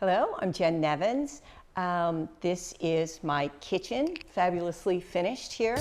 Hello, I'm Jen Nevins. This is my kitchen, fabulously finished here.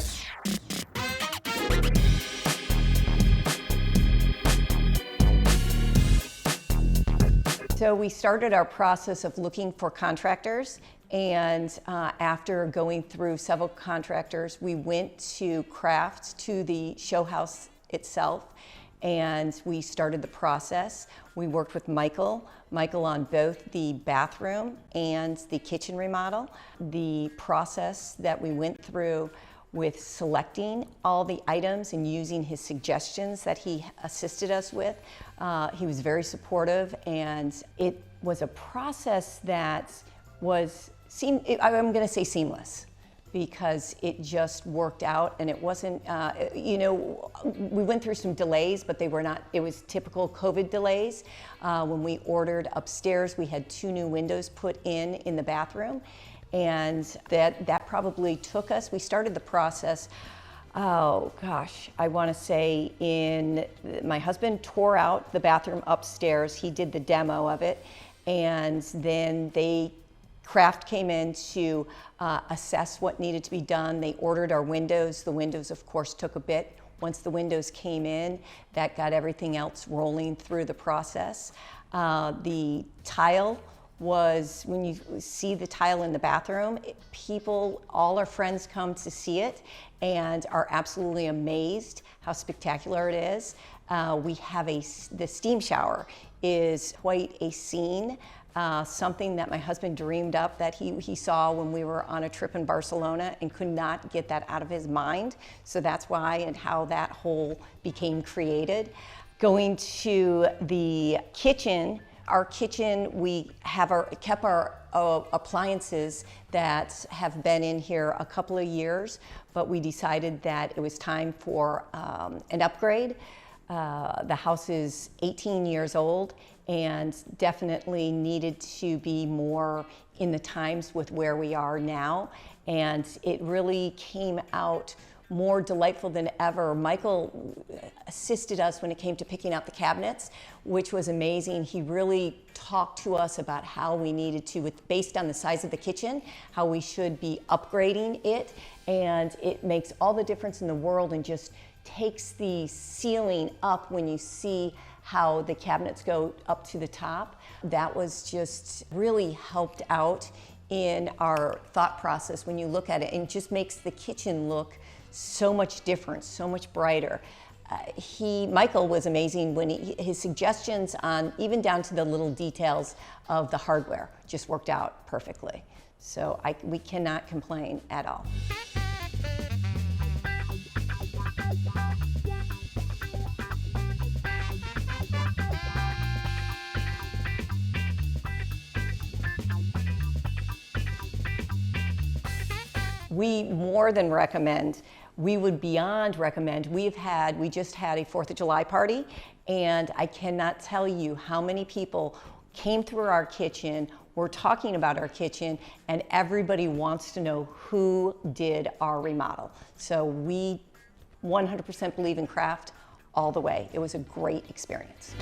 So we started our process of looking for contractors, and after going through several contractors, we went to Craft, to the show house itself, and we started the process. We worked with Michael on both the bathroom and the kitchen remodel. The process that we went through with selecting all the items and using his suggestions that he assisted us with. He was very supportive, and it was a process that was, I'm gonna say seamless, because it just worked out, and it wasn't, we went through some delays, but they were not, it was typical COVID delays. When we ordered upstairs, we had 2 new windows put in the bathroom, and that probably took us, we started the process, oh gosh, I wanna say my husband tore out the bathroom upstairs, he did the demo of it, and then Craft came in to assess what needed to be done. They ordered our windows. The windows, of course, took a bit. Once the windows came in, that got everything else rolling through the process. The tile was, when you see the tile in the bathroom, all our friends come to see it and are absolutely amazed how spectacular it is. We have the steam shower is quite a scene. Something that my husband dreamed up that he saw when we were on a trip in Barcelona and could not get that out of his mind. So that's why and how that whole became created. Going to the kitchen, our kitchen, we have kept our appliances that have been in here a couple of years, but we decided that it was time for an upgrade. The house is 18 years old and definitely needed to be more in the times with where we are now. And it really came out more delightful than ever. Michael assisted us when it came to picking out the cabinets, which was amazing. He really talked to us about how we needed to, based on the size of the kitchen, how we should be upgrading it. And it makes all the difference in the world and just takes the ceiling up when you see how the cabinets go up to the top. That was just really helped out in our thought process when you look at it, and just makes the kitchen look so much different, so much brighter. Michael was amazing when his suggestions on, even down to the little details of the hardware, just worked out perfectly. So we cannot complain at all. We more than recommend. We would beyond recommend. We just had a 4th of July party, and I cannot tell you how many people came through our kitchen, were talking about our kitchen, and everybody wants to know who did our remodel. So we 100% believe in Craft all the way. It was a great experience.